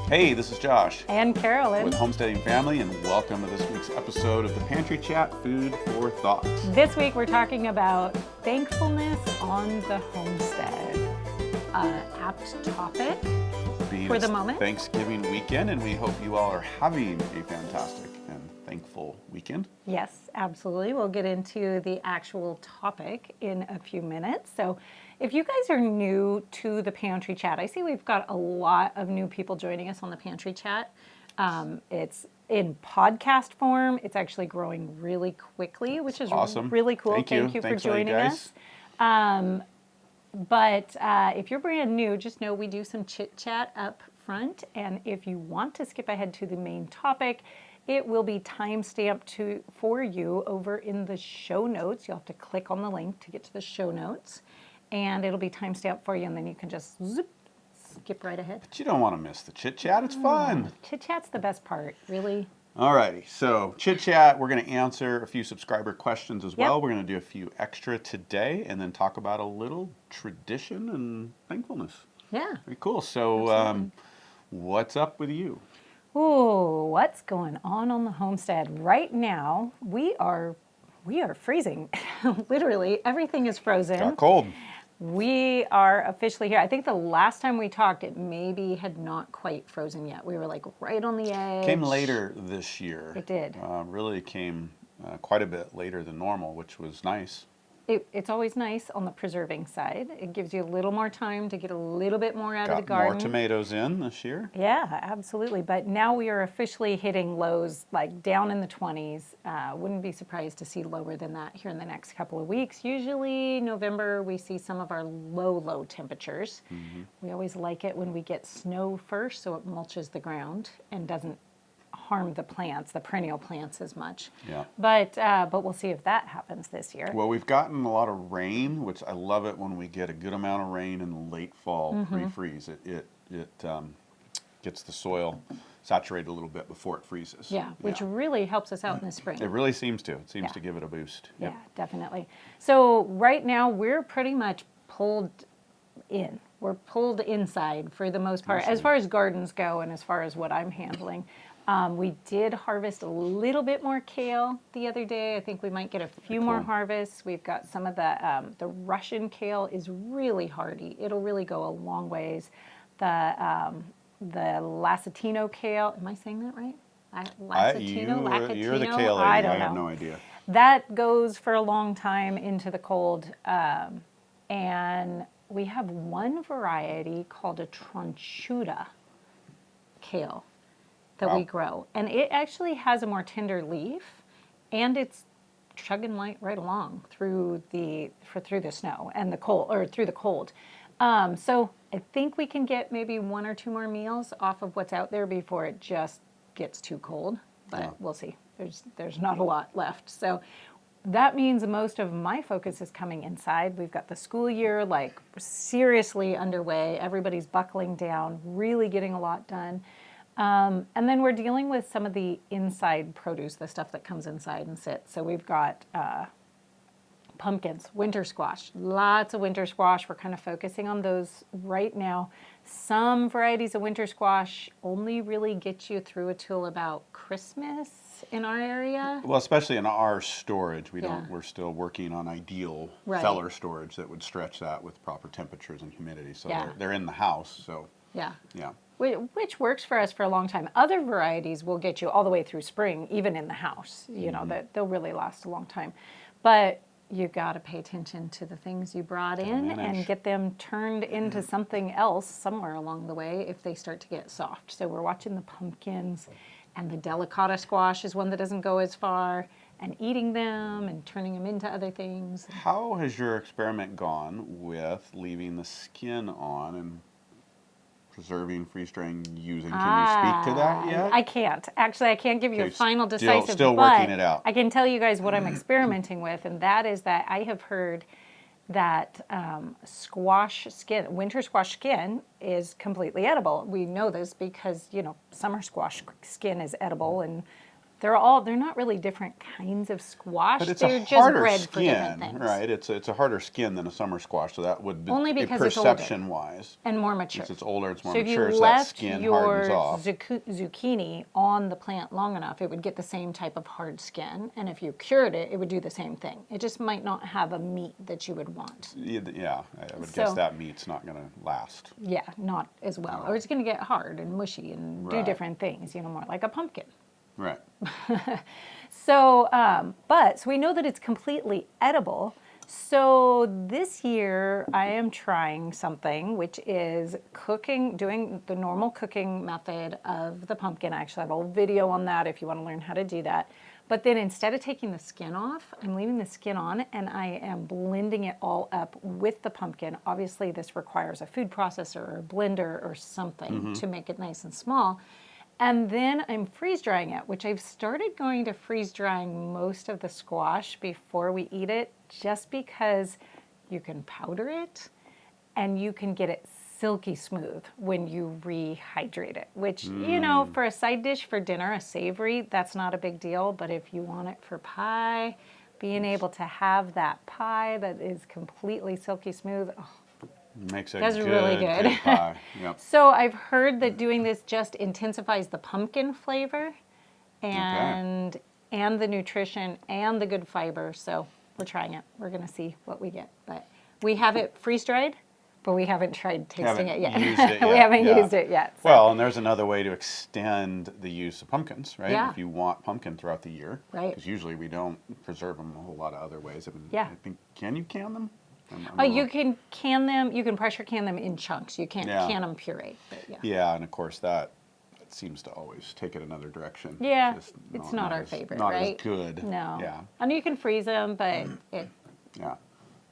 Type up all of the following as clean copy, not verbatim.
Hey, this is Josh And Carolyn. with Homesteading Family, and welcome to this week's episode of the Pantry Chat, Food for Thought. This week we're talking about thankfulness on the homestead. Apt topic for the moment. Thanksgiving weekend, and we hope you all are having a fantastic and thankful weekend. Yes, absolutely. We'll get into the actual topic in a few minutes. So if you guys are new to the Pantry Chat, I see we've got a lot of new people joining us on the Pantry Chat. It's in podcast form. It's actually growing really quickly, which is awesome. Really cool. Thank you for joining us. But if you're brand new, just know we do some chit chat up front. And if you want to skip ahead to the main topic, it will be timestamped for you over in the show notes. You'll have to click on the link to get to the show notes. And it'll be timestamped for you, and then you can just skip right ahead. But you don't want to miss the chit chat. It's fun. Chit chat's the best part, really. Alrighty, so chit chat, we're going to answer a few subscriber questions as well. Yep. We're going to do a few extra today and then talk about a little tradition and thankfulness. Yeah. Very cool. So what's up with you? Ooh, what's going on the homestead? Right now, we are freezing. Literally, everything is frozen. Got cold. We are officially here. I think the last time we talked, it maybe had not quite frozen yet. We were like right on the edge. Came later this year. It did. Really came quite a bit later than normal, which was nice. It's always nice on the preserving side. It gives you a little more time to get a little bit more out of the garden. Got more tomatoes in this year. Yeah, absolutely. But now we are officially hitting lows like down in the 20s. Wouldn't be surprised to see lower than that here in the next couple of weeks. Usually November we see some of our low temperatures. Mm-hmm. We always like it when we get snow first so it mulches the ground and doesn't harm the plants, the perennial plants as much. Yeah. But we'll see if that happens this year. Well, we've gotten a lot of rain, which I love it when we get a good amount of rain in the late fall pre-freeze. It gets the soil saturated a little bit before it freezes. Yeah, which really helps us out in the spring. It really seems to. It seems to give it a boost. Yeah, Yep. definitely. So right now we're pretty much pulled in. We're pulled inside for the most part, as far as gardens go and as far as what I'm handling. We did harvest a little bit more kale the other day. I think we might get a few more harvests. We've got some of the Russian kale is really hardy. It'll really go a long ways. The Lacetino kale, am I saying that right? Lacetino? You're the kale lady. I don't know. I have no idea. That goes for a long time into the cold. And we have one variety called a Tronchuta kale that we grow, and it actually has a more tender leaf, and it's chugging right along through the snow and the cold, or through the cold. So I think we can get maybe one or two more meals off of what's out there before it just gets too cold. But we'll see. There's not a lot left. So that means most of my focus is coming inside. We've got the school year like seriously underway. Everybody's buckling down, really getting a lot done. And then we're dealing with some of the inside produce, the stuff that comes inside and sits. So we've got pumpkins, winter squash, lots of winter squash. We're kind of focusing on those right now. Some varieties of winter squash only really get you through until about Christmas in our area. Well, especially in our storage, we're still working on ideal cellar storage that would stretch that with proper temperatures and humidity. So they're in the house. So yeah. Which works for us for a long time. Other varieties will get you all the way through spring, even in the house. You know, that they'll really last a long time. But you got to pay attention to the things you brought in and get them turned into something else somewhere along the way if they start to get soft. So we're watching the pumpkins, and the delicata squash is one that doesn't go as far, and eating them and turning them into other things. How has your experiment gone with leaving the skin on and preserving, freeze-drying, using? Can you speak to that yet? I can't. Actually, I can't give you a final decisive. Still working it out. I can tell you guys what I'm experimenting with, and that is that I have heard that squash skin, winter squash skin, is completely edible. We know this because, summer squash skin is edible, and they're not really different kinds of squash. But it's they're a just harder bred for different skin, things. right? It's a harder skin than a summer squash, so that would be Only because it's older perception-wise. and more mature. Since it's older, it's more So if mature, you so that left skin your hardens off. zucchini on the plant long enough, it would get the same type of hard skin. And if you cured it, it would do the same thing. It just might not have a meat that you would want. Yeah, I would guess So- that meat's not going to last. Yeah, not as well. Or it's going to get hard and mushy and do Right. different things, more like a pumpkin. Right. So, so we know that it's completely edible. So this year I am trying something, which is doing the normal cooking method of the pumpkin. I actually have a whole video on that if you want to learn how to do that. But then instead of taking the skin off, I'm leaving the skin on and I am blending it all up with the pumpkin. Obviously this requires a food processor or a blender or something to make it nice and small. And then I'm freeze drying it, which I've started going to freeze drying most of the squash before we eat it, just because you can powder it and you can get it silky smooth when you rehydrate it, which, for a side dish for dinner, a savory, that's not a big deal. But if you want it for pie, being able to have that pie that is completely silky smooth, Makes a that's good, really good. pie. Yep. So I've heard that doing this just intensifies the pumpkin flavor and the nutrition and the good fiber. So we're trying it. We're going to see what we get. But we have it freeze dried, but we haven't tried tasting it yet. Used it We yet, haven't yeah. used it yet. So. Well, and there's another way to extend the use of pumpkins, right? Yeah. If you want pumpkin throughout the year. Right. Because usually we don't preserve them a whole lot of other ways. Yeah. I think, can you can them? You can can them. You can pressure can them in chunks. You can't can them puree. But yeah. Yeah, and of course that seems to always take it another direction. Yeah, Just it's not our favorite, not right? as good. No. Yeah. And you can freeze them, but it. Yeah.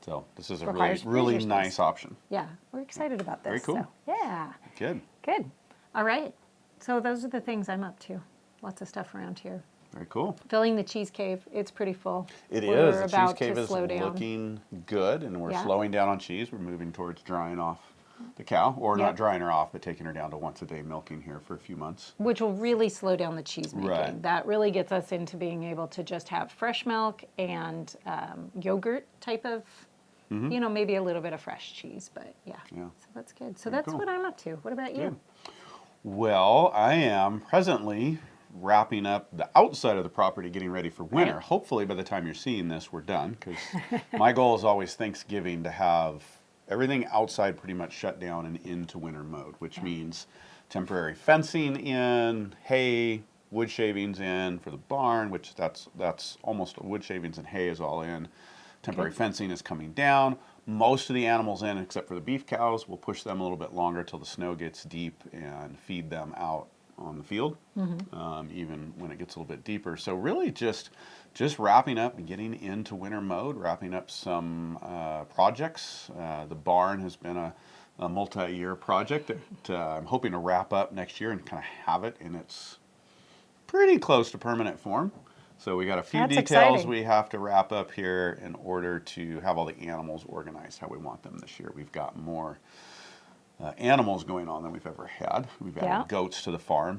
So this is a Requires really freezer nice space. option. Yeah, we're excited about this. Very cool. So, yeah. Good. Good. All right. So those are the things I'm up to. Lots of stuff around here. Very cool. Filling the cheese cave. It's pretty full. It We're is. The cheese about cave to is slow down. looking good, and we're Yeah. slowing down on cheese. We're moving towards drying off the cow, or Yep. not drying her off, but taking her down to once a day milking here for a few months. Which will really slow down the cheese making. Right. That really gets us into being able to just have fresh milk and yogurt type of, maybe a little bit of fresh cheese. But yeah. Yeah. So that's good. So Very that's cool. what I'm up to. What about you? Good. Well, I am presently wrapping up the outside of the property, getting ready for winter. Right. Hopefully by the time you're seeing this, we're done, because my goal is always Thanksgiving to have everything outside pretty much shut down and into winter mode, which means temporary fencing in, hay, wood shavings in for the barn, which that's almost wood shavings and hay is all in. Temporary fencing is coming down. Most of the animals in, except for the beef cows. We'll push them a little bit longer till the snow gets deep and feed them out on the field, even when it gets a little bit deeper. So really just wrapping up and getting into winter mode, wrapping up some projects. The barn has been a multi-year project that I'm hoping to wrap up next year and kind of have it in its pretty close to permanent form. So we got a few That's details exciting. we have to wrap up here in order to have all the animals organized how we want them this year. We've got more animals going on than we've ever had. We've added Yeah. goats to the farm,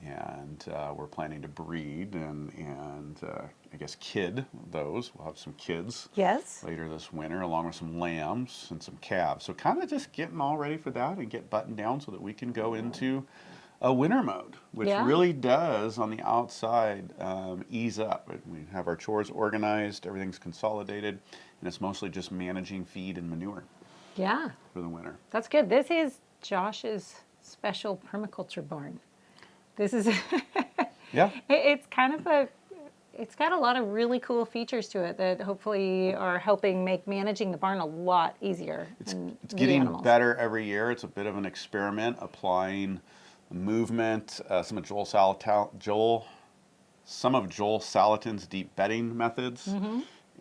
and we're planning to breed and I guess kid those. We'll have some kids Yes. later this winter, along with some lambs and some calves. So kind of just getting all ready for that and get buttoned down so that we can go into a winter mode, which Yeah. really does on the outside ease up. We have our chores organized, everything's consolidated, and it's mostly just managing feed and manure Yeah. for the winter. That's good. This is Josh's special permaculture barn. This is Yeah. it's kind of it's got a lot of really cool features to it that hopefully are helping make managing the barn a lot easier. It's the getting animals. better every year. It's a bit of an experiment, applying movement, some of Joel Salatin's deep bedding methods,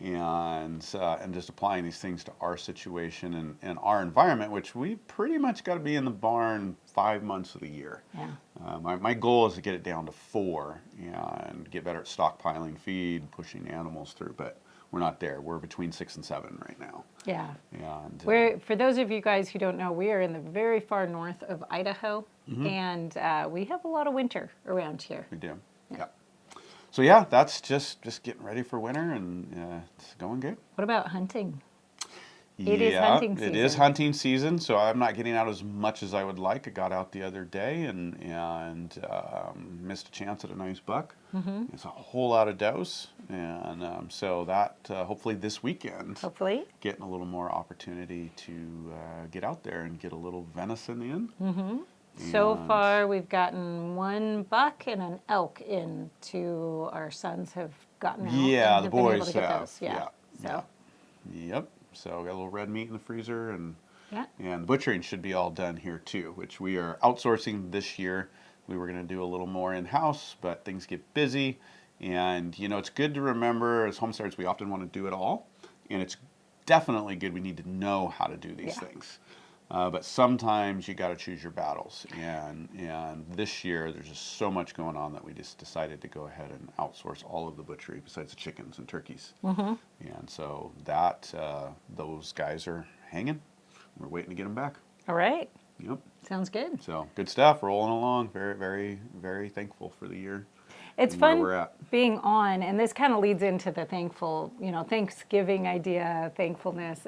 and just applying these things to our situation and our environment, which we pretty much got to be in the barn 5 months of the year. Yeah. My goal is to get it down to 4 and get better at stockpiling feed, pushing animals through, but we're not there. We're between 6 and 7 right now. Yeah. And For those of you guys who don't know, we are in the very far north of Idaho, and we have a lot of winter around here. we do. Yeah. So yeah, that's just getting ready for winter, and it's going good. What about hunting? It is hunting It is season. hunting season, so I'm not getting out as much as I would like. I got out the other day and missed a chance at a nice buck. It's a whole lot of does, and so that hopefully this weekend, Hopefully. getting a little more opportunity to get out there and get a little venison in. So And- far, we've gotten one buck and an elk in. Two, our sons have gotten out. Yeah, and the have been able boys to get have. those. Yeah. So, Yep. So got a little red meat in the freezer, and yeah. the butchering should be all done here too, which we are outsourcing this year. We were going to do a little more in house, but things get busy, and it's good to remember as homesteaders we often want to do it all, and it's definitely good. We need to know how to do these things. But sometimes you got to choose your battles, and this year there's just so much going on that we just decided to go ahead and outsource all of the butchery besides the chickens and turkeys. And so that those guys are hanging. We're waiting to get them back. All right. Yep. Sounds good. So good stuff, rolling along. Very, very, very thankful for the year. It's and where fun we're at. being on, and this kind of leads into the Thanksgiving idea, thankfulness.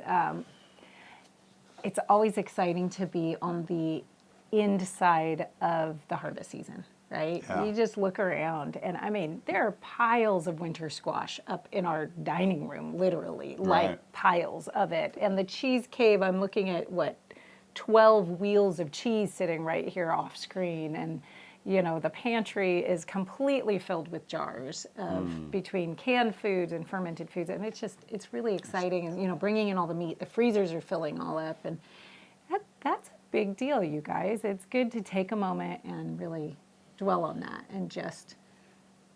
It's always exciting to be on the inside of the harvest season, right? Yeah. You just look around, and I mean, there are piles of winter squash up in our dining room, literally, like Right. piles of it. And the cheese cave, I'm looking at 12 wheels of cheese sitting right here off screen, and the pantry is completely filled with jars of between canned foods and fermented foods, and it's really exciting. And bringing in all the meat, the freezers are filling all up, and that's a big deal, you guys. It's good to take a moment and really dwell on that, and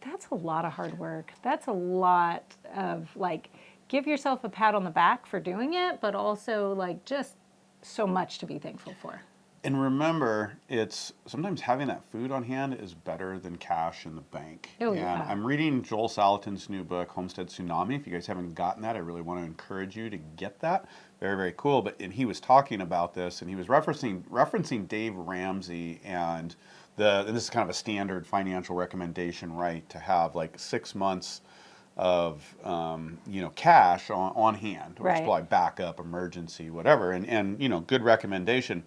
that's a lot of hard work. That's a lot of give yourself a pat on the back for doing it, but also just so much to be thankful for. And remember, it's sometimes having that food on hand is better than cash in the bank. Oh, and yeah. I'm reading Joel Salatin's new book, Homestead Tsunami. If you guys haven't gotten that, I really want to encourage you to get that. Very, very cool. And he was talking about this, and he was referencing Dave Ramsey, and this is kind of a standard financial recommendation, right? To have 6 months of cash on hand, or Right. supply backup, emergency, whatever, and good recommendation.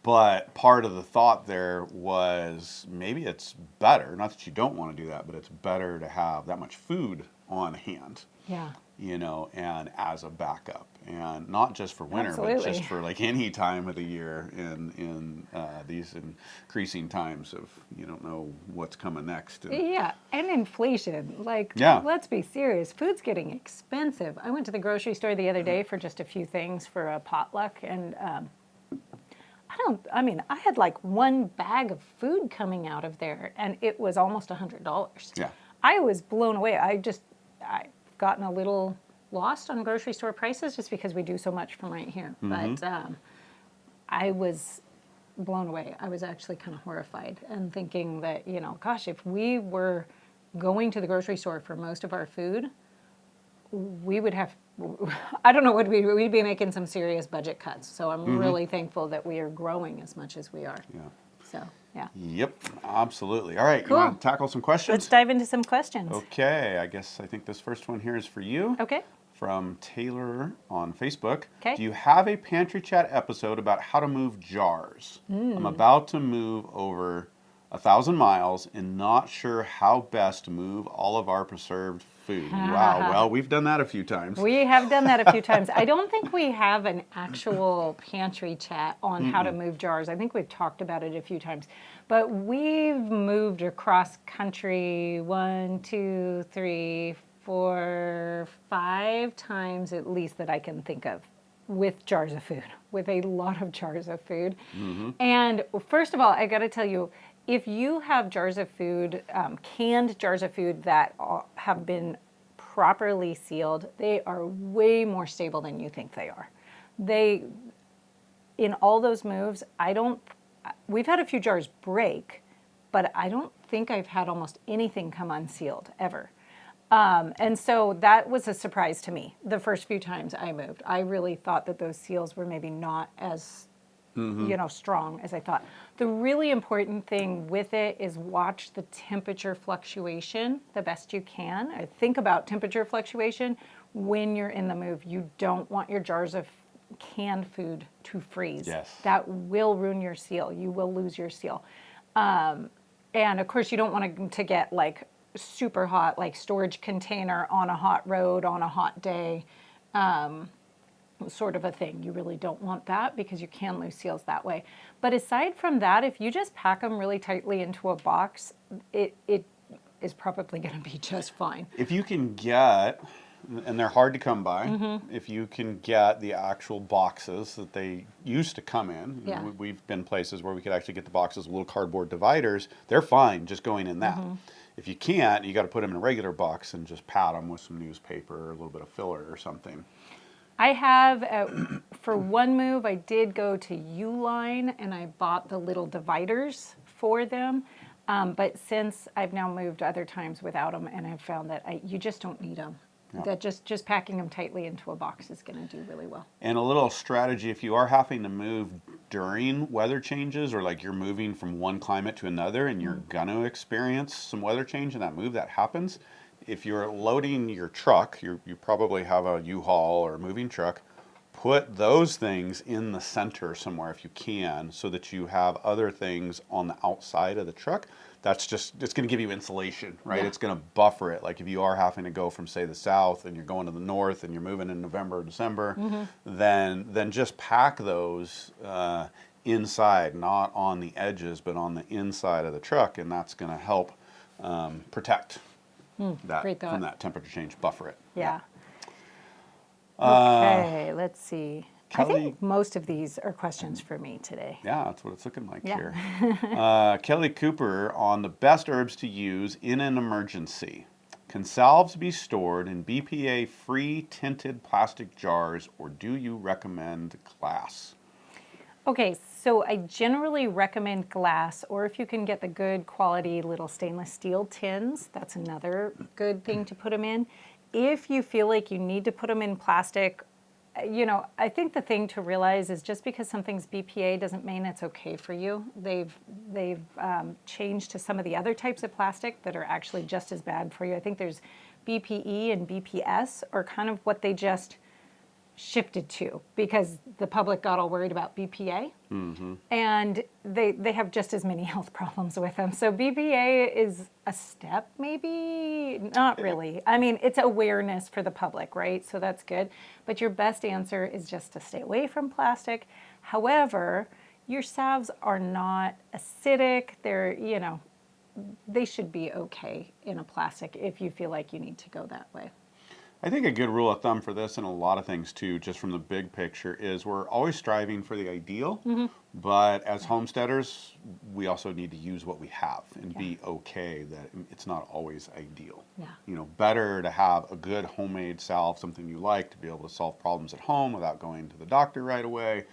But part of the thought there was maybe it's better, not that you don't want to do that, but it's better to have that much food on hand, Yeah. and as a backup, and not just for winter, Absolutely. but just for any time of the year in these increasing times of you don't know what's coming next. And, Yeah, and inflation. Yeah. Let's be serious. Food's getting expensive. I went to the grocery store the other day for just a few things for a potluck, and I had one bag of food coming out of there, and it was almost $100. Yeah. I was blown away. I've gotten a little lost on grocery store prices just because we do so much from right here. But I was blown away. I was actually kind of horrified and thinking that, gosh, if we were going to the grocery store for most of our food, we would have, I don't know what we'd be making some serious budget cuts. So I'm really thankful that we are growing as much as we are. Yeah. So, yeah. Yep, absolutely. All right, Cool. you want to tackle some questions? Let's dive into some questions. Okay, I think this first one here is for you. Okay. From Taylor on Facebook. Okay. Do you have a Pantry Chat episode about how to move jars? I'm about to move over 1,000 miles and not sure how best to move all of our preserved food. Wow, well, we've done that a few times. We have done that a few times. I don't think we have an actual pantry chat on how to move jars. I think we've talked about it a few times. But we've moved across country 1, 2, 3, 4, 5 times at least that I can think of with jars of food, with a lot of jars of food. And first of all, I got to tell you, if you have jars of food, canned jars of food that have been properly sealed, they are way more stable than you think they are. In all those moves, we've had a few jars break, but I don't think I've had almost anything come unsealed ever. And so that was a surprise to me the first few times I moved. I really thought that those seals were maybe not as strong as I thought. The really important thing with it is watch the temperature fluctuation the best you can. I think about temperature fluctuation when you're in the move. You don't want your jars of canned food to freeze. Yes. That will ruin your seal. You will lose your seal. And of course, you don't want to get like super hot, like storage container on a hot road on a hot day, sort of a thing. You really don't want that because you can lose seals that way. But aside from that, if you just pack them really tightly into a box, it is probably going to be just fine. If you can get, and they're hard to come by, if you can get the actual boxes that they used to come in, Yeah. we've been places where we could actually get the boxes with little cardboard dividers, they're fine just going in that. If you can't, you got to put them in a regular box and just pat them with some newspaper or a little bit of filler or something. I have, for one move, I did go to Uline and I bought the little dividers for them. But since I've now moved other times without them, and I've found that you just don't need them. Yeah. That just packing them tightly into a box is going to do really well. And a little strategy, if you are having to move during weather changes, or like you're moving from one climate to another and you're going to experience some weather change in that move, that happens. If you're loading your truck, you probably have a U-Haul or a moving truck, put those things in the center somewhere if you can, so that you have other things on the outside of the truck. That's just, it's going to give you insulation, right? Yeah. It's going to buffer it. Like if you are having to go from, say, the south and you're going to the north and you're moving in November or December, then just pack those inside, not on the edges, but on the inside of the truck, and that's going to help protect that great thought. from that temperature change, buffer it. Yeah. Okay, let's see. I Kelly- think most of these are questions for me today. Yeah, that's what it's looking like Yeah. here. Kelly Cooper on the best herbs to use in an emergency. Can salves be stored in BPA-free tinted plastic jars, or do you recommend glass? Okay, so I generally recommend glass, or if you can get the good quality little stainless steel tins, that's another good thing to put them in. If you feel like you need to put them in plastic, I think the thing to realize is just because something's BPA doesn't mean it's okay for you. They've changed to some of the other types of plastic that are actually just as bad for you. I think there's BPE and BPS are kind of what they just shifted to because the public got all worried about BPA. And they have just as many health problems with them. So BPA is a step, maybe? Not really. I mean, it's awareness for the public, right? So that's good. But your best answer is just to stay away from plastic. However, your salves are not acidic. They're, they should be okay in a plastic if you feel like you need to go that way. I think a good rule of thumb for this and a lot of things too, just from the big picture, is we're always striving for the ideal, but as homesteaders, we also need to use what we have and be okay that it's not always ideal. Yeah. Better to have a good homemade salve, something you like, to be able to solve problems at home without going to the doctor right away,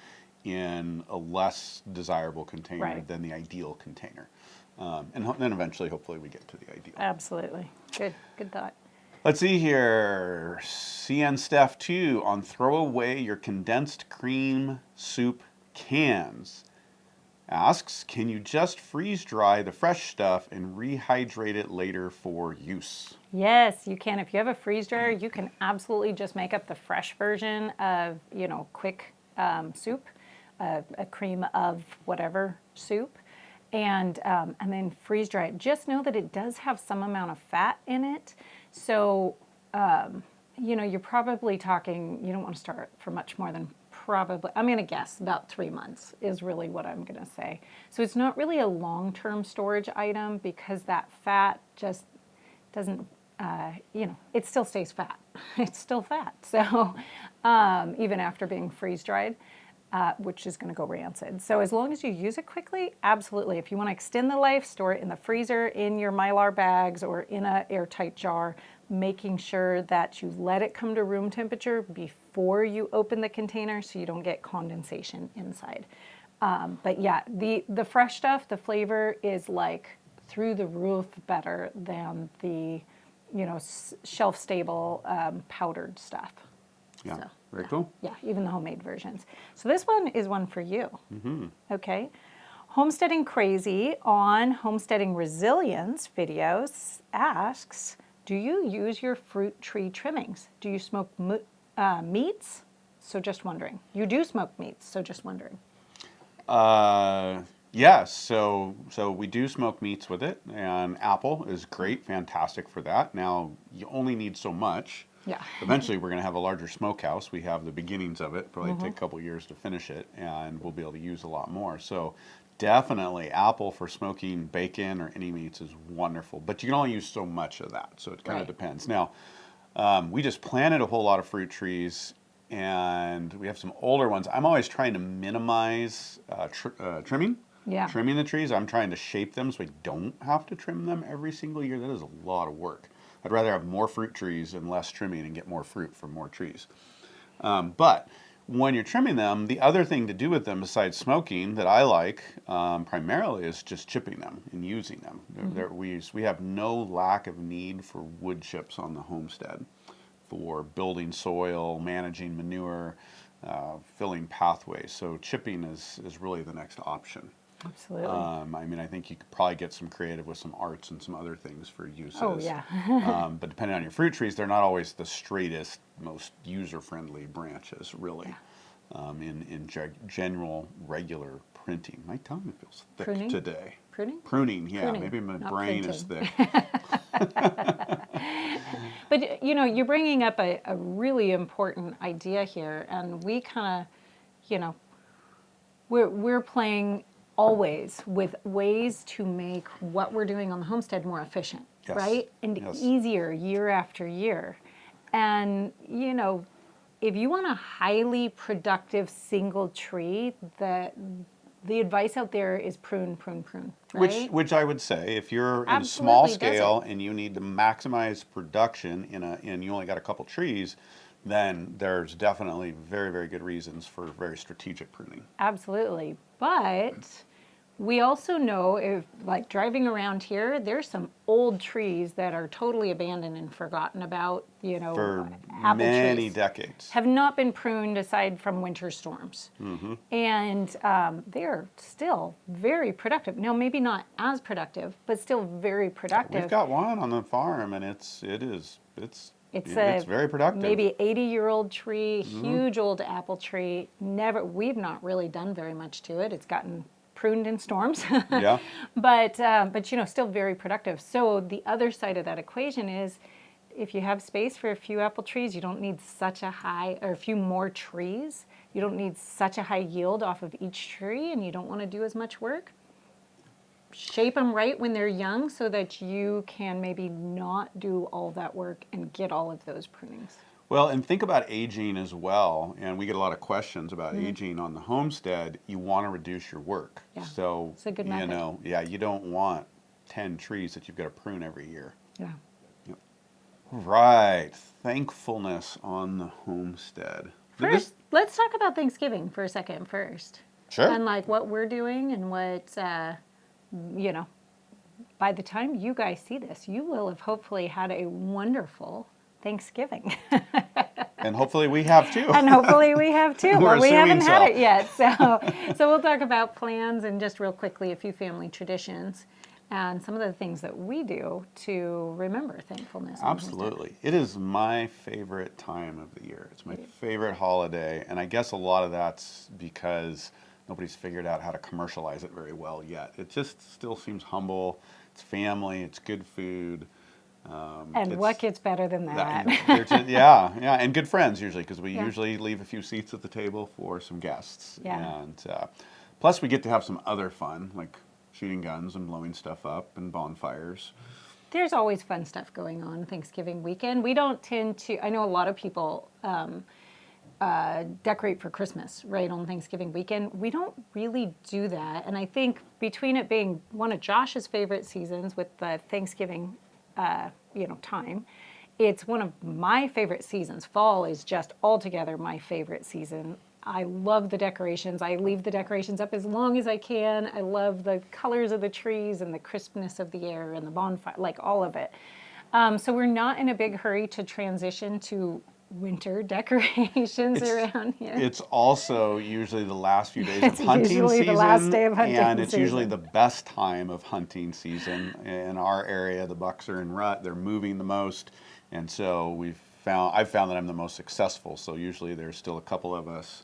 in a less desirable container than the ideal container. And then eventually, hopefully, we get to the ideal. Absolutely. Good thought. Let's see here. CN Steph 2 on throw away your condensed cream soup cans asks, can you just freeze dry the fresh stuff and rehydrate it later for use? Yes, you can. If you have a freeze dryer, you can absolutely just make up the fresh version of, quick soup, a cream of whatever soup, and then freeze dry it. Just know that it does have some amount of fat in it. So, you're probably talking, you don't want to start for much more than probably, I'm going to guess about 3 months is really what I'm going to say. So it's not really a long-term storage item because that fat just doesn't, it still stays fat. It's still fat. So even after being freeze-dried, which is going to go rancid. So as long as you use it quickly, absolutely. If you want to extend the life, store it in the freezer, in your Mylar bags, or in an airtight jar, making sure that you let it come to room temperature before you open the container so you don't get condensation inside. But yeah, the fresh stuff, the flavor is like through the roof better than the, shelf-stable powdered stuff. Yeah, So. Very cool. Yeah, even the homemade versions. So this one is one for you. Mm-hmm. Okay. Homesteading Crazy on Homesteading Resilience videos asks, do you use your fruit tree trimmings? Do you smoke meats? So just wondering. You do smoke meats, so just wondering. Yes, so we do smoke meats with it, and apple is great, fantastic for that. Now, you only need so much. Yeah. Eventually, we're going to have a larger smokehouse. We have the beginnings of it. Probably take a couple years to finish it, and we'll be able to use a lot more. So definitely apple for smoking bacon or any meats is wonderful, but you can only use so much of that, so it kind of depends. Now, we just planted a whole lot of fruit trees, and we have some older ones. I'm always trying to minimize trimming. Yeah. Trimming the trees. I'm trying to shape them so I don't have to trim them every single year. That is a lot of work. I'd rather have more fruit trees and less trimming and get more fruit from more trees. But when you're trimming them, the other thing to do with them besides smoking that I like primarily is just chipping them and using them. We have no lack of need for wood chips on the homestead for building soil, managing manure, filling pathways. So chipping is really the next option. Absolutely. I mean, I think you could probably get some creative with some arts and some other things for uses. Oh, yeah. But depending on your fruit trees, they're not always the straightest, most user-friendly branches, really. Yeah. In general, regular printing. My tongue feels thick Pruning? today. Pruning? Pruning, yeah. Pruning, Maybe my not brain is printing. thick. But, you know, you're bringing up a really important idea here, and we kind of, you know, we're playing always with ways to make what we're doing on the homestead more efficient, Yes. right? And Yes. easier year after year. And, you know, if you want a highly productive single tree, the advice out there is prune, prune, prune, right? Which I would say, if you're in Absolutely small does scale it. and you need to maximize production and you only got a couple trees, then there's definitely very, very good reasons for very strategic pruning. Absolutely. But we also know, if like driving around here, there's some old trees that are totally abandoned and forgotten about, you know, For apple many trees. decades. Have not been pruned aside from winter storms. Mm-hmm. And they're still very productive. Now, maybe not as productive, but still very productive. We've got one on the farm, and it's very productive. Maybe 80-year-old tree, huge old apple tree. We've not really done very much to it. It's gotten pruned in storms. Yeah. But you know, still very productive. So the other side of that equation is, if you have space for a few apple trees, you don't need such a high, or a few more trees. You don't need such a high yield off of each tree, and you don't want to do as much work. Shape them right when they're young so that you can maybe not do all that work and get all of those prunings. Well, and think about aging as well. And we get a lot of questions about aging on the homestead. You want to reduce your work. Yeah. So, It's a good method. you know, you don't want 10 trees that you've got to prune every year. Yeah. Yep. Right. Thankfulness on the homestead. First, let's talk about Thanksgiving for a second first. Sure. And like what we're doing and what, you know, by the time you guys see this, you will have hopefully had a wonderful Thanksgiving. And hopefully we have too. And hopefully we have too. We're Well, we haven't assuming had so. it yet. So we'll talk about plans and just real quickly a few family traditions and some of the things that we do to remember thankfulness. on Homestead. Absolutely. It is my favorite time of the year. It's my favorite holiday. And I guess a lot of that's because nobody's figured out how to commercialize it very well yet. It just still seems humble. It's family. It's good food. And what gets better than that? Yeah, and good friends usually, because we Yeah. usually leave a few seats at the table for some guests. Yeah. And plus we get to have some other fun, like shooting guns and blowing stuff up and bonfires. There's always fun stuff going on Thanksgiving weekend. We don't tend to, I know a lot of people decorate for Christmas, right, on Thanksgiving weekend. We don't really do that. And I think between it being one of Josh's favorite seasons with the Thanksgiving time, it's one of my favorite seasons. Fall is just altogether my favorite season. I love the decorations. I leave the decorations up as long as I can. I love the colors of the trees and the crispness of the air and the bonfire, like all of it. So we're not in a big hurry to transition to winter decorations It's- around here. It's also usually the last few days of It's hunting usually season, the last day of hunting and it's usually season. the best time of hunting season. In our area, the bucks are in rut; they're moving the most, and so I've found that I'm the most successful. So usually there's still a couple of us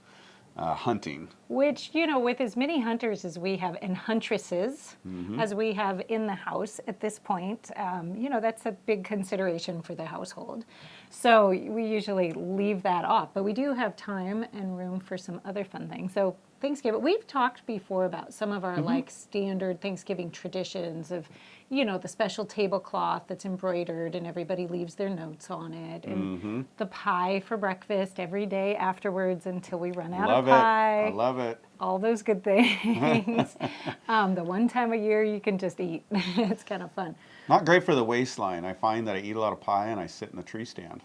hunting. Which, you know, with as many hunters as we have and huntresses as we have in the house at this point, you know, that's a big consideration for the household. So we usually leave that off, but we do have time and room for some other fun things. So Thanksgiving, we've talked before about some of our like standard Thanksgiving traditions of, you know, the special tablecloth that's embroidered and everybody leaves their notes on it, and the pie for breakfast every day afterwards until we run out Love of pie. it. I love it. All those good things. The one time a year you can just eat. It's kind of fun. Not great for the waistline. I find that I eat a lot of pie and I sit in the tree stand.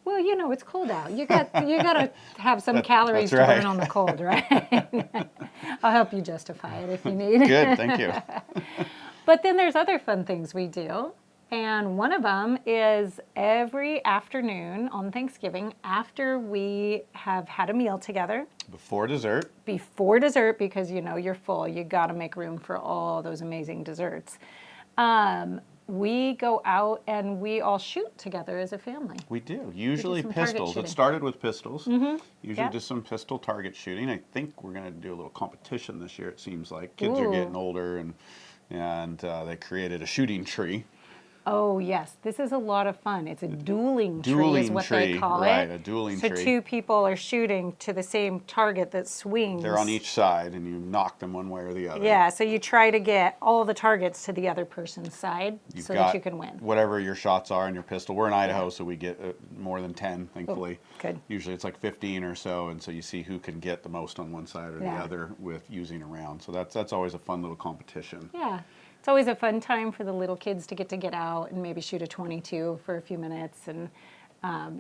Well, you know, it's cold out. You got to have some calories that's to right. burn on the cold, right? I'll help you justify it if you need. Good, thank you. But then there's other fun things we do. And one of them is every afternoon on Thanksgiving, after we have had a meal together, Before dessert, because you know you're full, you got to make room for all those amazing desserts. We go out and we all shoot together as a family. we do. Usually some target pistols. shooting. It started with pistols. Usually Yeah. just some pistol target shooting. I think we're going to do a little competition this year, it seems like. Kids are Ooh. getting older, and they created a shooting tree. Oh yes, this is a lot of fun. It's a dueling tree is Dueling what they tree, call right, it. a dueling so tree. two people are shooting to the same target that swings. They're on each side, and you knock them one way or the other. Yeah, so you try to get all the targets to the other person's side You've so got that you can win. whatever your shots are in your pistol. We're in Idaho, so we get more than 10, thankfully. good. Usually it's like 15 or so, and so you see who can get the most on one side or the Yeah. other with using a round. So that's always a fun little competition. Yeah. It's always a fun time for the little kids to get out and maybe shoot a 22 for a few minutes and,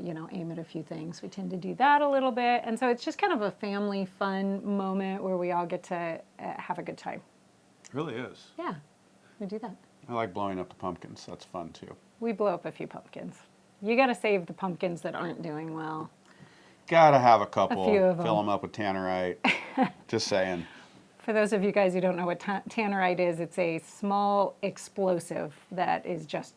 you know, aim at a few things. We tend to do that a little bit. And so it's just kind of a family fun moment where we all get to have a good time. It really is. Yeah, we do that. I like blowing up the pumpkins. That's fun too. We blow up a few pumpkins. You got to save the pumpkins that aren't doing well. Gotta have a couple. A few of 'em. Fill them up with tannerite. Just saying. For those of you guys who don't know what tannerite is, it's a small explosive that is just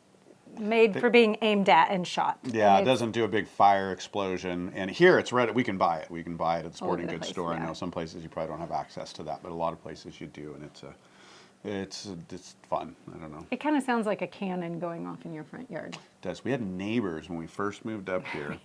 made for being aimed at and shot. Yeah, And it it's- doesn't do a big fire explosion. And here it's ready. We can buy it. We can buy it at the sporting over the goods place, store. I yeah. know some places you probably don't have access to that, but a lot of places you do, and it's fun. I don't know. It kind of sounds like a cannon going off in your front yard. It does. We had neighbors when we first moved up here,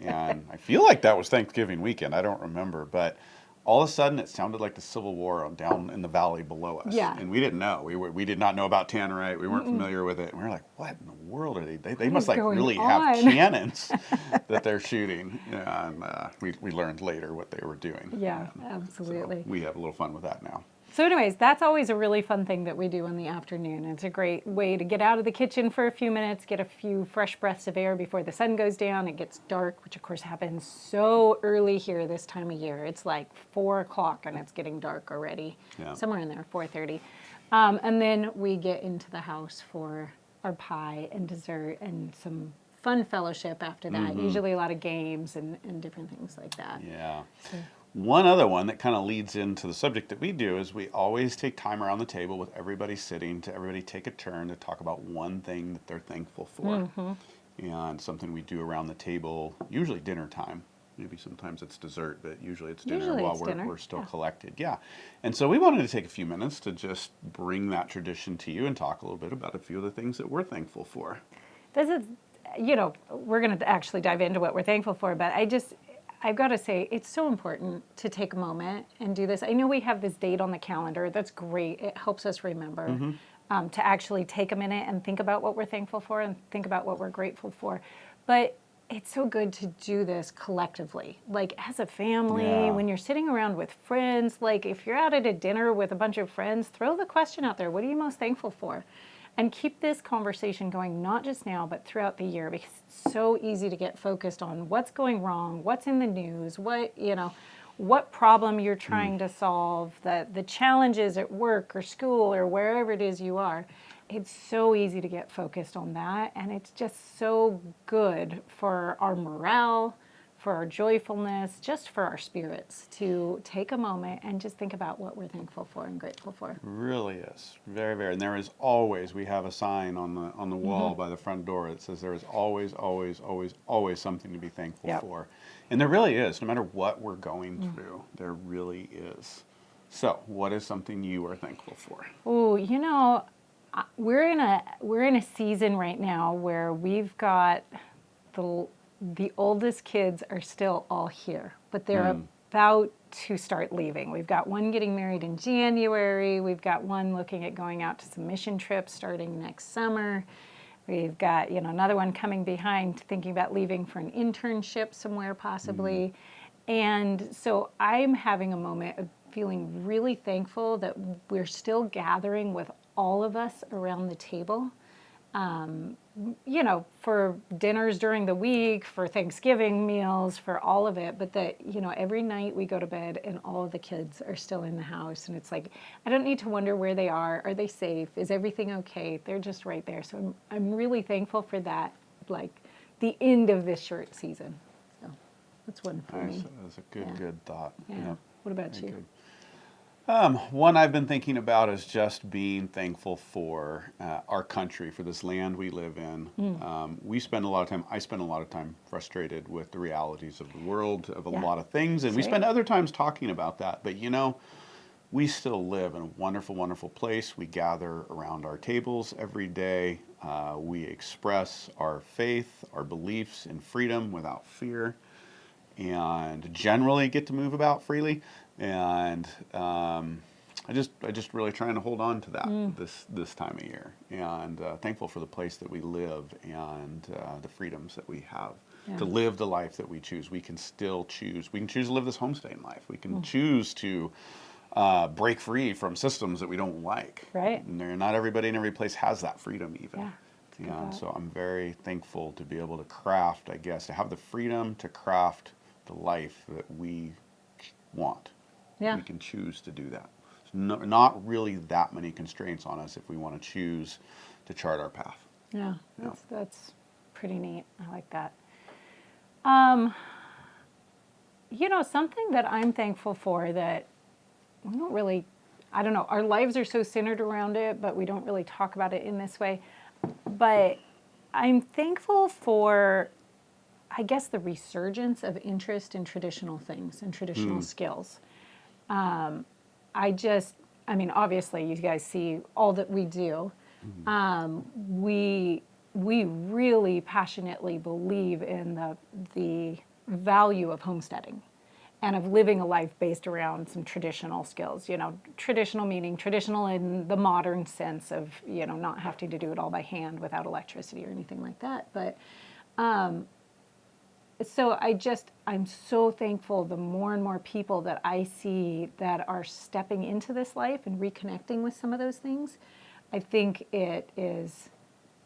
and I feel like that was Thanksgiving weekend. I don't remember, but all of a sudden it sounded like the Civil War down in the valley below us. Yeah. And we didn't know. We did not know about tannerite. We weren't familiar with it. And we were like, what in the world are they must is like going really have on? cannons that they're shooting. And we learned later what they were doing. Yeah, And absolutely. so we have a little fun with that now. So anyways, that's always a really fun thing that we do in the afternoon. It's a great way to get out of the kitchen for a few minutes, get a few fresh breaths of air before the sun goes down. It gets dark, which of course happens so early here this time of year. It's like 4 o'clock and it's getting dark already. Yeah. Somewhere in there, 4:30. And then we get into the house for our pie and dessert and some fun fellowship after that. Usually a lot of games and different things like that. Yeah. One other one that kind of leads into the subject that we do is we always take time around the table with everybody sitting to everybody take a turn to talk about one thing that they're thankful for. And something we do around the table, usually dinner time. Maybe sometimes it's dessert, but usually it's dinner Usually while it's we're, dinner, we're still yeah. collected. Yeah. And so we wanted to take a few minutes to just bring that tradition to you and talk a little bit about a few of the things that we're thankful for. This is, you know, we're going to actually dive into what we're thankful for, but I've got to say, it's so important to take a moment and do this. I know we have this date on the calendar. That's great. It helps us remember to actually take a minute and think about what we're thankful for and think about what we're grateful for. But it's so good to do this collectively, like as a family, Yeah. when you're sitting around with friends, like if you're out at a dinner with a bunch of friends, throw the question out there, what are you most thankful for? And keep this conversation going, not just now, but throughout the year, because it's so easy to get focused on what's going wrong, what's in the news, what problem you're trying to solve, the challenges at work or school or wherever it is you are. it's so easy to get focused on that, and it's just so good for our morale, for our joyfulness, just for our spirits to take a moment and just think about what we're thankful for and grateful for. Really is. Very, very. And there is always, we have a sign on the wall by the front door that says there is always, always, always, always something to be thankful Yep. for. And there really is. No matter what we're going through, there really is. So, what is something you are thankful for? Oh, we're in a season right now where we've got the oldest kids are still all here, but they're about to start leaving. We've got one getting married in January. We've got one looking at going out to some mission trips starting next summer. We've got, another one coming behind thinking about leaving for an internship somewhere possibly. And so I'm having a moment of feeling really thankful that we're still gathering with all of us around the table. For dinners during the week, for Thanksgiving meals, for all of it, but that, every night we go to bed and all of the kids are still in the house. And it's like, I don't need to wonder where they are. Are they safe? Is everything okay? They're just right there. So I'm really thankful for that, like the end of this short season. So that's one for me. That's a good thought. Yeah. Yep. What about you? Good. One I've been thinking about is just being thankful for our country, for this land we live in. I spend a lot of time frustrated with the realities of the world, of a lot of things, and we spend other times talking about that. But we still live in a wonderful, wonderful place. We gather around our tables every day. We express our faith, our beliefs in freedom without fear, and generally get to move about freely. And I just really trying to hold on to that this time of year, and thankful for the place that we live and the freedoms that we have to live the life that we choose. We can still choose. We can choose to live this homesteading life. We can choose to break free from systems that we don't like. Right. And not everybody in every place has that freedom even. Yeah. And so I'm very thankful to be able to craft, I guess, to have the freedom to craft the life that we want. Yeah. We can choose to do that. There's not really that many constraints on us if we want to choose to chart our path. Yeah, that's pretty neat. I like that. Something that I'm thankful for that we don't really, I don't know, our lives are so centered around it, but we don't really talk about it in this way. But I'm thankful for, I guess, the resurgence of interest in traditional things and traditional skills. Obviously, you guys see all that we do. We really passionately believe in the value of homesteading and of living a life based around some traditional skills. Traditional meaning traditional in the modern sense of, not having to do it all by hand without electricity or anything like that. But so I'm so thankful the more and more people that I see that are stepping into this life and reconnecting with some of those things. I think it is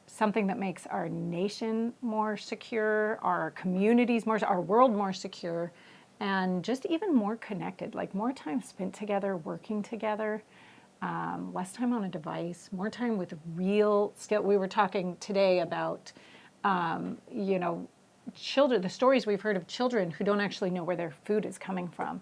something that makes our nation more secure, our communities more, our world more secure, and just even more connected, like more time spent together, working together, less time on a device, more time with real skill. We were talking today about, children, the stories we've heard of children who don't actually know where their food is coming from.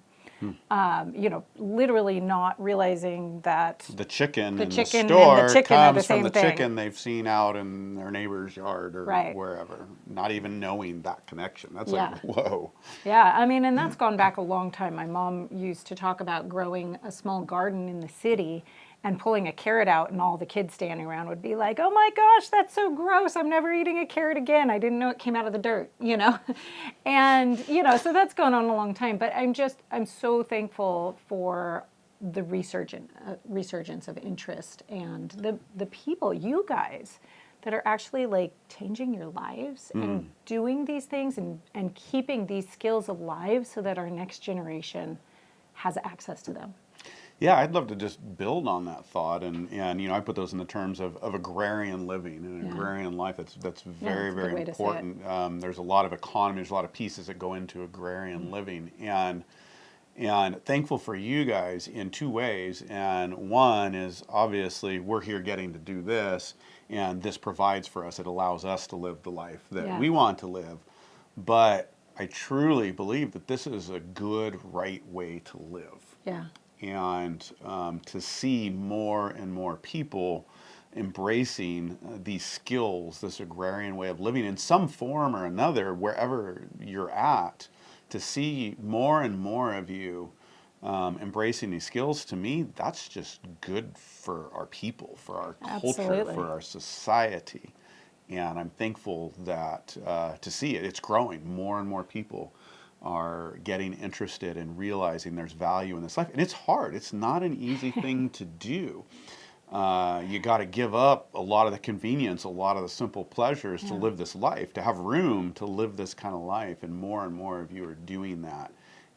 Literally not realizing that the chicken in the chicken store and the chicken are the comes from same the thing. chicken they've seen out in their neighbor's yard or wherever. Not even knowing that connection. That's like, whoa. Yeah, and that's gone back a long time. My mom used to talk about growing a small garden in the city and pulling a carrot out, and all the kids standing around would be like, oh my gosh, that's so gross. I'm never eating a carrot again. I didn't know it came out of the dirt, And, so that's gone on a long time. But I'm so thankful for the resurgence of interest and the people, you guys, that are actually like changing your lives and doing these things and keeping these skills alive so that our next generation has access to them. Yeah, I'd love to just build on that thought, and I put those in the terms of agrarian living and agrarian life. That's very, very important. There's a lot of economy, there's a lot of pieces that go into agrarian living, and And thankful for you guys in two ways. And one is obviously we're here getting to do this, and this provides for us. It allows us to live the life that we want to live. But I truly believe that this is a good, right way to live. Yeah. And to see more and more people embracing these skills, this agrarian way of living in some form or another, wherever you're at, to see more and more of you embracing these skills, to me, that's just good for our people, for our culture, for our society. And I'm thankful that to see it, it's growing. More and more people are getting interested and realizing there's value in this life. And it's hard. It's not an easy thing to do. You got to give up a lot of the convenience, a lot of the simple pleasures to live this life, to have room to live this kind of life. And more of you are doing that.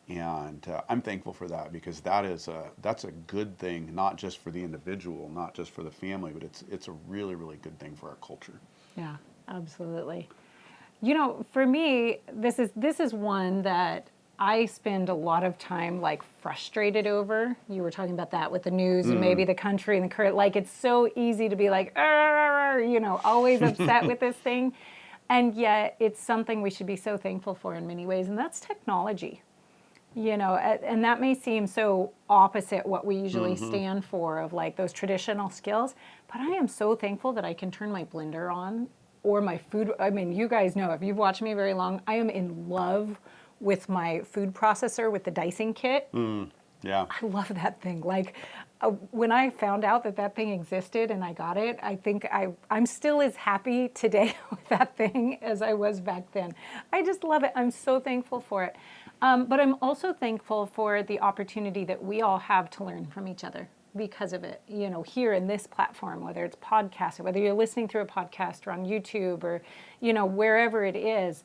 And I'm thankful for that, because that's a good thing, not just for the individual, not just for the family, but it's a really, really good thing for our culture. Yeah, absolutely. You know, for me, this is one that I spend a lot of time like frustrated over. You were talking about that with the news and maybe the country and the current. Like, it's so easy to be like, you know, always upset with this thing. And yet it's something we should be so thankful for in many ways. And that's technology. You know, and that may seem so opposite what we usually stand for, of like those traditional skills. But I am so thankful that I can turn my blender on, or my food. I mean, you guys know, if you've watched me very long, I am in love with my food processor with the dicing kit. Yeah. I love that thing. Like, when I found out that thing existed and I got it, I think I'm still as happy today with that thing as I was back then. I just love it. I'm so thankful for it. But I'm also thankful for the opportunity that we all have to learn from each other because of it. You know, here in this platform, whether it's podcast, or whether you're listening through a podcast or on YouTube, or, you know, wherever it is,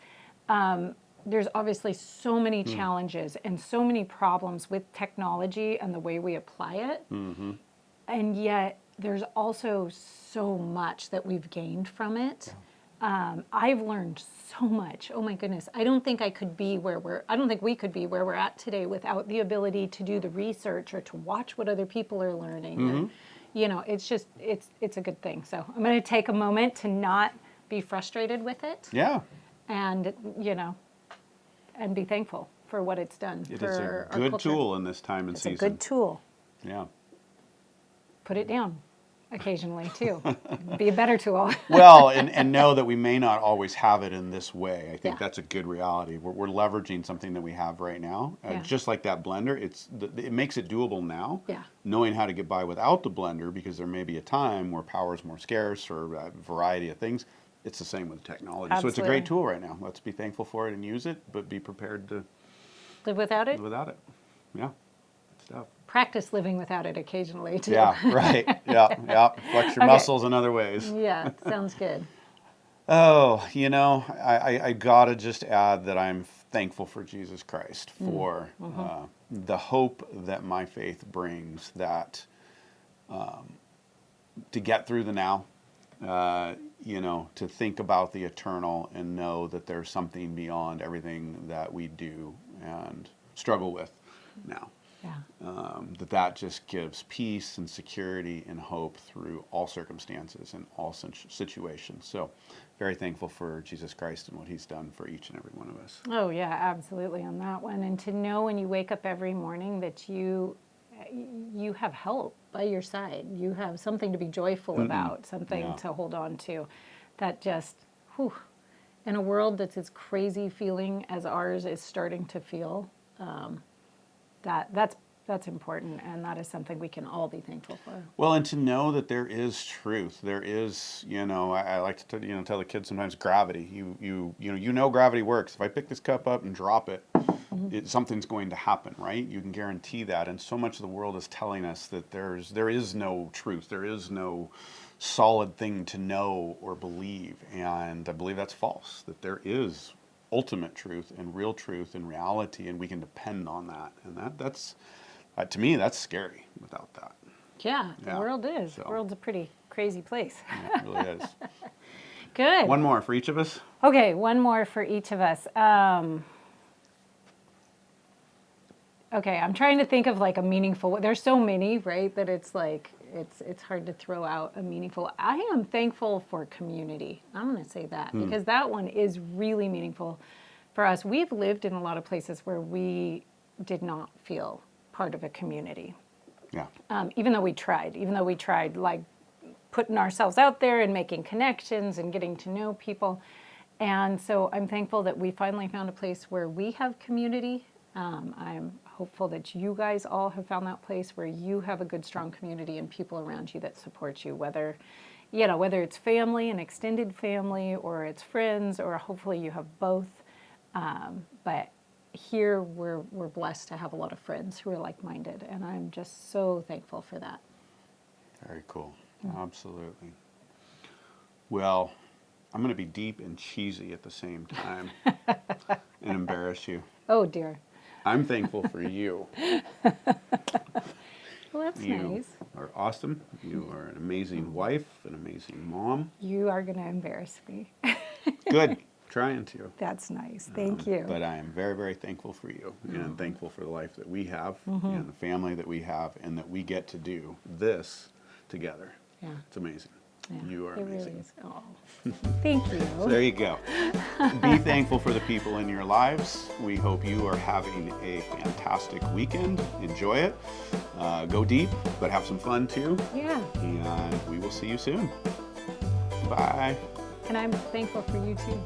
there's obviously so many challenges and so many problems with technology and the way we apply it. And yet there's also so much that we've gained from it. I've learned so much. Oh my goodness. I don't think we could be where we're at today without the ability to do the research or to watch what other people are learning. Or, you know, it's a good thing. So I'm going to take a moment to not be frustrated with it. Yeah. And, you know, and be thankful for what it's done. It is a good tool in this time and season. It's a good tool. Yeah. Put it down occasionally too. Be a better tool. Well, and know that we may not always have it in this way. I think that's a good reality. We're leveraging something that we have right now. Just like that blender, it makes it doable now. Yeah. Knowing how to get by without the blender, because there may be a time where power is more scarce, or a variety of things. It's the same with technology. Absolutely. So it's a great tool right now. Let's be thankful for it and use it, but be prepared to live without it. Live without it. Yeah. Good stuff. Practice living without it occasionally too. Yeah, right. Yeah. Flex your muscles in other ways. Yeah, sounds good. Oh, you know, I gotta just add that I'm thankful for Jesus Christ, for the hope that my faith brings, that to get through the now, you know, to think about the eternal and know that there's something beyond everything that we do and struggle with now. Yeah. That just gives peace and security and hope through all circumstances and all situations. So very thankful for Jesus Christ and what he's done for each and every one of us. Oh yeah, absolutely on that one. And to know when you wake up every morning that you have help by your side. You have something to be joyful about, something to hold on to. That just, in a world that's as crazy feeling as ours is starting to feel, that's important, and that is something we can all be thankful for. Well, and to know that there is truth. There is, you know, I like to tell the kids sometimes, gravity. You know gravity works. If I pick this cup up and drop it, something's going to happen, right? You can guarantee that. And so much of the world is telling us that there is no truth. There is no solid thing to know or believe. And I believe that's false, that there is ultimate truth and real truth and reality, and we can depend on that. And that's to me, that's scary without that. Yeah, the world is. So. The world's a pretty crazy place. Yeah, it really is. Good. One more for each of us. Okay, one more for each of us. Okay, I'm trying to think of like a meaningful. There's so many, right? That it's like it's hard to throw out a meaningful. I am thankful for community. I'm going to say that because that one is really meaningful for us. We've lived in a lot of places where we did not feel part of a community. Yeah. Even though we tried like putting ourselves out there and making connections and getting to know people. And so I'm thankful that we finally found a place where we have community. I'm hopeful that you guys all have found that place where you have a good, strong community and people around you that support you, whether it's family, an extended family, or it's friends, or hopefully you have both. But here we're blessed to have a lot of friends who are like-minded, and I'm just so thankful for that. Very cool. Absolutely. Well, I'm going to be deep and cheesy at the same time and embarrass you. Oh, dear. I'm thankful for you. Well, that's You nice. are awesome. You are an amazing wife, an amazing mom. You are going to embarrass me. Good. Trying to. That's nice. Thank you. But I am very, very thankful for you, and thankful for the life that we have and the family that we have, and that we get to do this together. Yeah. It's amazing. Yeah, You are it really amazing. is. Oh, thank you. So there you go. Be thankful for the people in your lives. We hope you are having a fantastic weekend. Enjoy it. Go deep, but have some fun too. Yeah. And we will see you soon. Bye. And I'm thankful for you too.